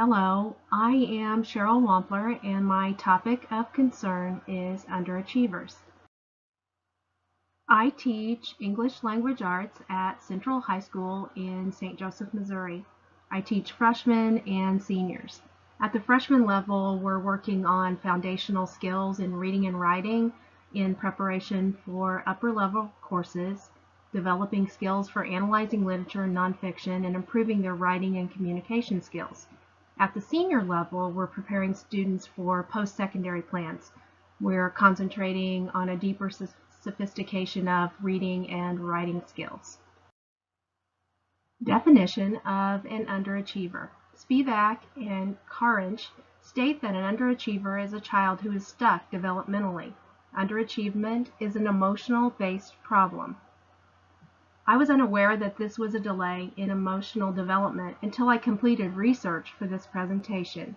Hello, I am Cheryl Wampler and my topic of concern is underachievers. I teach English Language Arts at Central High School in St. Joseph, Missouri. I teach freshmen and seniors. At the freshman level, we're working on foundational skills in reading and writing in preparation for upper level courses, developing skills for analyzing literature and nonfiction, and improving their writing and communication skills. At the senior level, we're preparing students for post-secondary plans. We're concentrating on a deeper sophistication of reading and writing skills. Definition of an underachiever. Spivak and Karinch state that an underachiever is a child who is stuck developmentally. Underachievement is an emotional-based problem. I was unaware that this was a delay in emotional development until I completed research for this presentation.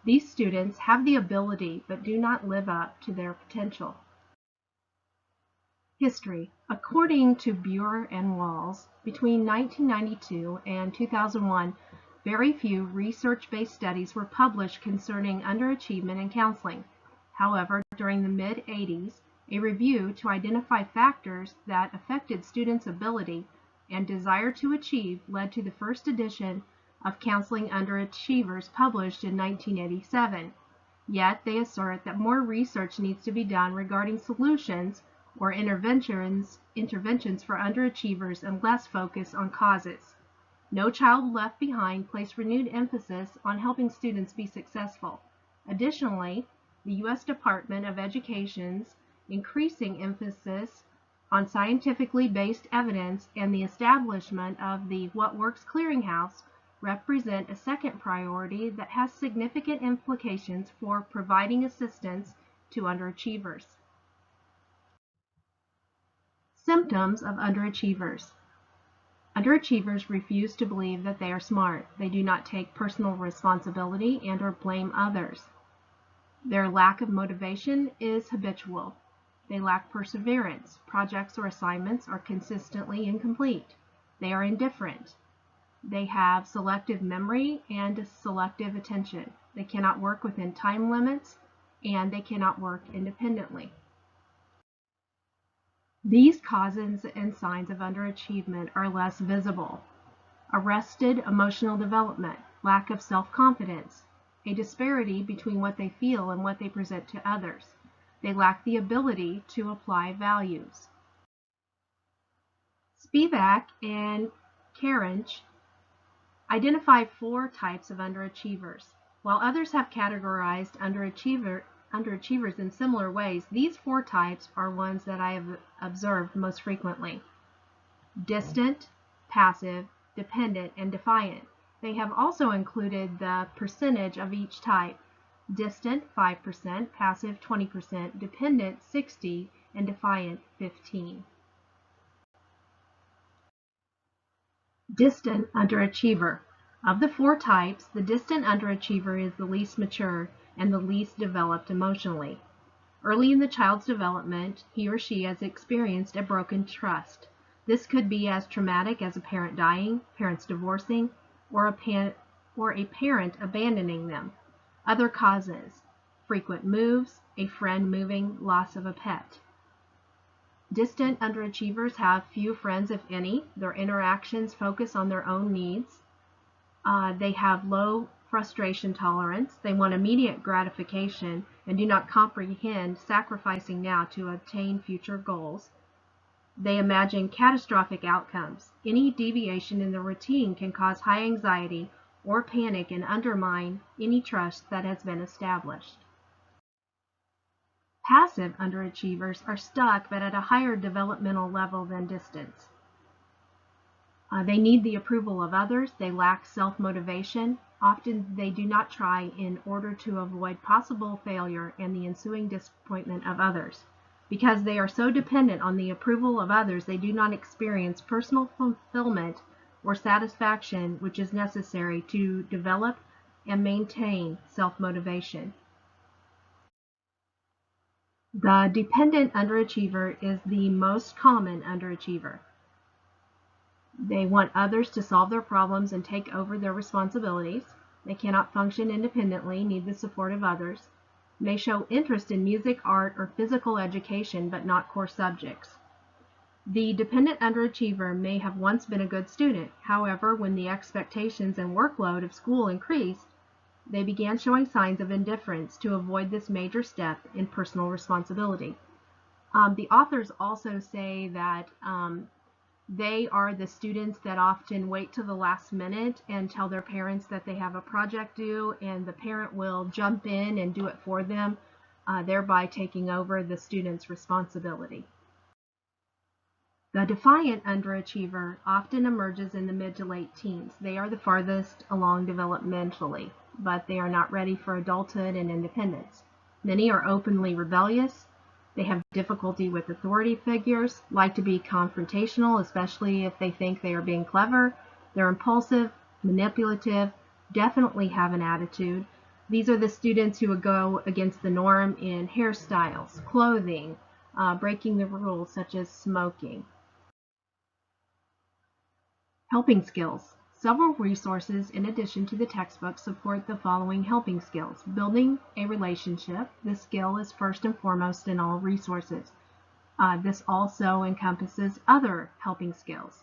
These students have the ability but do not live up to their potential. History. According to Buer and Walls, between 1992 and 2001, very few research-based studies were published concerning underachievement in counseling. However, during the mid-80s, a review to identify factors that affected students' ability and desire to achieve led to the first edition of Counseling Underachievers published in 1987. Yet they assert that more research needs to be done regarding solutions or interventions for underachievers and less focus on causes. No Child Left Behind placed renewed emphasis on helping students be successful. Additionally, the U.S. Department of Education's increasing emphasis on scientifically based evidence and the establishment of the What Works Clearinghouse represent a second priority that has significant implications for providing assistance to underachievers. Symptoms of underachievers. Underachievers refuse to believe that they are smart. They do not take personal responsibility and/or blame others. Their lack of motivation is habitual. They lack perseverance. Projects or assignments are consistently incomplete. They are indifferent. They have selective memory and selective attention. They cannot work within time limits, and they cannot work independently. These causes and signs of underachievement are less visible. Arrested emotional development, lack of self-confidence, a disparity between what they feel and what they present to others. They lack the ability to apply values. Spivak and Karinch identify 4 types of underachievers. While others have categorized underachievers in similar ways, these 4 types are ones that I have observed most frequently. Distant, passive, dependent, and defiant. They have also included the percentage of each type. Distant 5%, passive 20%, dependent 60%, and defiant 15%. Distant underachiever. Of the 4 types, the distant underachiever is the least mature and the least developed emotionally. Early in the child's development, he or she has experienced a broken trust. This could be as traumatic as a parent dying, parents divorcing, or a parent abandoning them. Other causes: frequent moves, a friend moving, loss of a pet. Distant underachievers have few friends, if any. Their interactions focus on their own needs. They have low frustration tolerance. They want immediate gratification and do not comprehend sacrificing now to obtain future goals. They imagine catastrophic outcomes. Any deviation in the routine can cause high anxiety or panic and undermine any trust that has been established. Passive underachievers are stuck but at a higher developmental level than distance. They need the approval of others. They lack self-motivation. Often they do not try in order to avoid possible failure and the ensuing disappointment of others. Because they are so dependent on the approval of others, they do not experience personal fulfillment or satisfaction, which is necessary to develop and maintain self-motivation. The dependent underachiever is the most common underachiever. They want others to solve their problems and take over their responsibilities. They cannot function independently, need the support of others. May show interest in music, art, or physical education, but not core subjects. The dependent underachiever may have once been a good student. However, when the expectations and workload of school increased, they began showing signs of indifference to avoid this major step in personal responsibility. The authors also say that they are the students that often wait till the last minute and tell their parents that they have a project due, and the parent will jump in and do it for them, thereby taking over the student's responsibility. The defiant underachiever often emerges in the mid to late teens. They are the farthest along developmentally, but they are not ready for adulthood and independence. Many are openly rebellious. They have difficulty with authority figures, like to be confrontational, especially if they think they are being clever. They're impulsive, manipulative, definitely have an attitude. These are the students who would go against the norm in hairstyles, clothing, breaking the rules such as smoking. Helping skills. Several resources in addition to the textbook support the following helping skills. Building a relationship. This skill is first and foremost in all resources. This also encompasses other helping skills.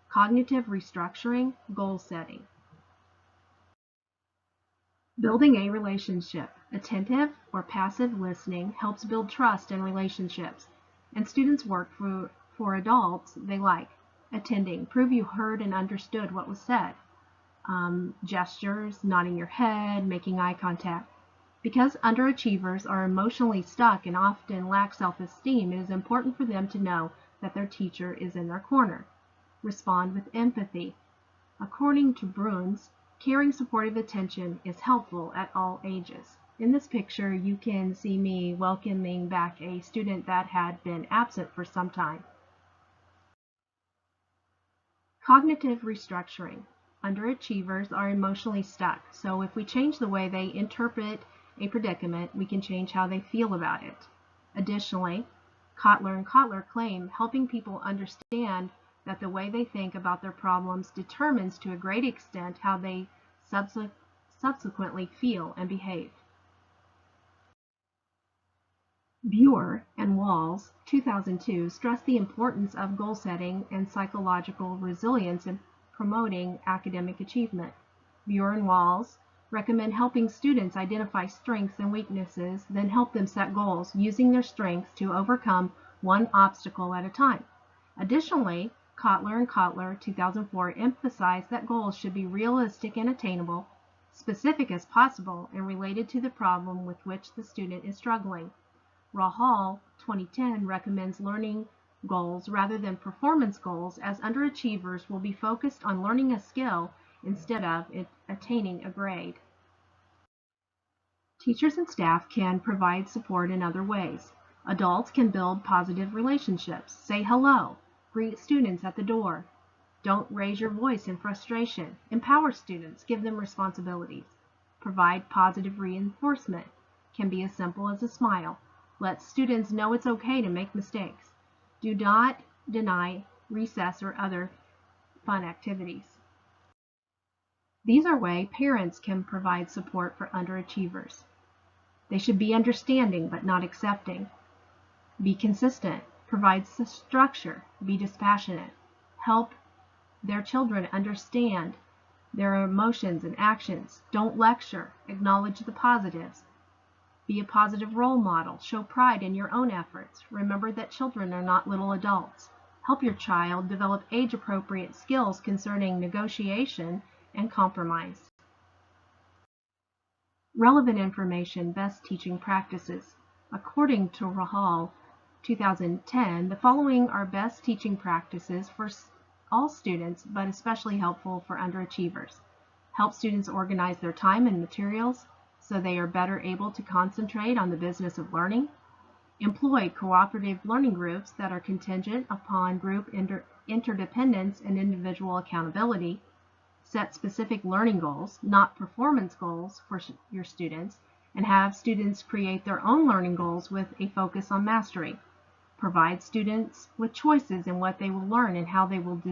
Cognitive restructuring, goal setting. Building a relationship. Attentive or passive listening helps build trust in relationships, and students work for adults they like. Attending. Prove you heard and understood what was said. Gestures, nodding your head, making eye contact. Because underachievers are emotionally stuck and often lack self-esteem, it is important for them to know that their teacher is in their corner. Respond with empathy. According to Bruns, caring supportive attention is helpful at all ages. In this picture, you can see me welcoming back a student that had been absent for some time. Cognitive restructuring. Underachievers are emotionally stuck, so if we change the way they interpret a predicament, we can change how they feel about it. Additionally, Kotler and Kotler claim helping people understand that the way they think about their problems determines to a great extent how they subsequently feel and behave. Buer and Walls, 2002, stress the importance of goal setting and psychological resilience in promoting academic achievement. Buer and Walls recommend helping students identify strengths and weaknesses, then help them set goals using their strengths to overcome one obstacle at a time. Additionally, Kotler and Kotler, 2004, emphasize that goals should be realistic and attainable, specific as possible, and related to the problem with which the student is struggling. Rahal, 2010, recommends learning goals rather than performance goals, as underachievers will be focused on learning a skill instead of attaining a grade. Teachers and staff can provide support in other ways. Adults can build positive relationships. Say hello. Greet students at the door. Don't raise your voice in frustration. Empower students. Give them responsibilities. Provide positive reinforcement. Can be as simple as a smile. Let students know it's okay to make mistakes. Do not deny recess or other fun activities. These are ways parents can provide support for underachievers. They should be understanding but not accepting. Be consistent. Provide structure. Be dispassionate. Help their children understand their emotions and actions. Don't lecture. Acknowledge the positives. Be a positive role model. Show pride in your own efforts. Remember that children are not little adults. Help your child develop age-appropriate skills concerning negotiation and compromise. Relevant information, best teaching practices. According to Rahal, 2010, the following are best teaching practices for all students, but especially helpful for underachievers. Help students organize their time and materials so they are better able to concentrate on the business of learning. Employ cooperative learning groups that are contingent upon group interdependence and individual accountability. Set specific learning goals, not performance goals, for your students, and have students create their own learning goals with a focus on mastery. Provide students with choices in what they will learn and how they will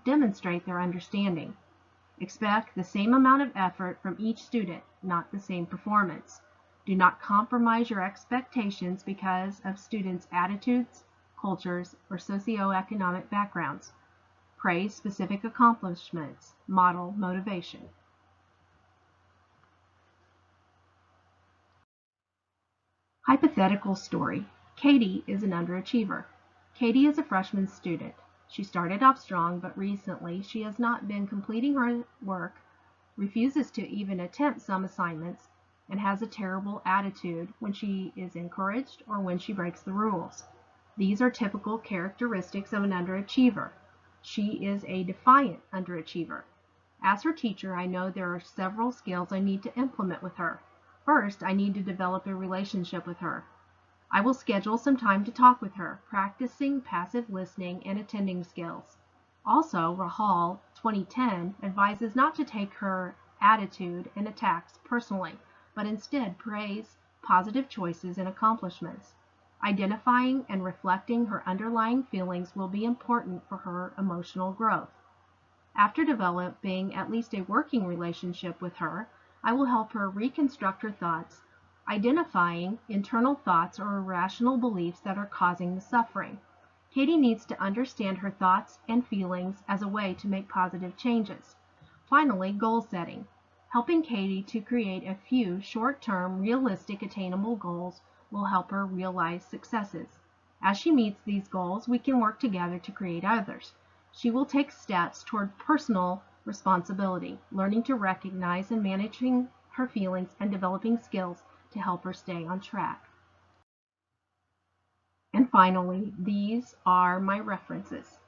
demonstrate their understanding. Expect the same amount of effort from each student, not the same performance. Do not compromise your expectations because of students' attitudes, cultures, or socioeconomic backgrounds. Praise specific accomplishments. Model motivation. Hypothetical story. Katie is an underachiever. Katie is a freshman student. She started off strong, but recently she has not been completing her work, refuses to even attempt some assignments, and has a terrible attitude when she is encouraged or when she breaks the rules. These are typical characteristics of an underachiever. She is a defiant underachiever. As her teacher, I know there are several skills I need to implement with her. First, I need to develop a relationship with her. I will schedule some time to talk with her, practicing passive listening and attending skills. Also, Rahal 2010 advises not to take her attitude and attacks personally, but instead praise positive choices and accomplishments. Identifying and reflecting her underlying feelings will be important for her emotional growth. After developing at least a working relationship with her, I will help her reconstruct her thoughts, identifying internal thoughts or irrational beliefs that are causing the suffering. Katie needs to understand her thoughts and feelings as a way to make positive changes. Finally, goal setting. Helping Katie to create a few short-term, realistic, attainable goals will help her realize successes. As she meets these goals, we can work together to create others. She will take steps toward personal responsibility, learning to recognize and managing her feelings and developing skills to help her stay on track. And finally, these are my references.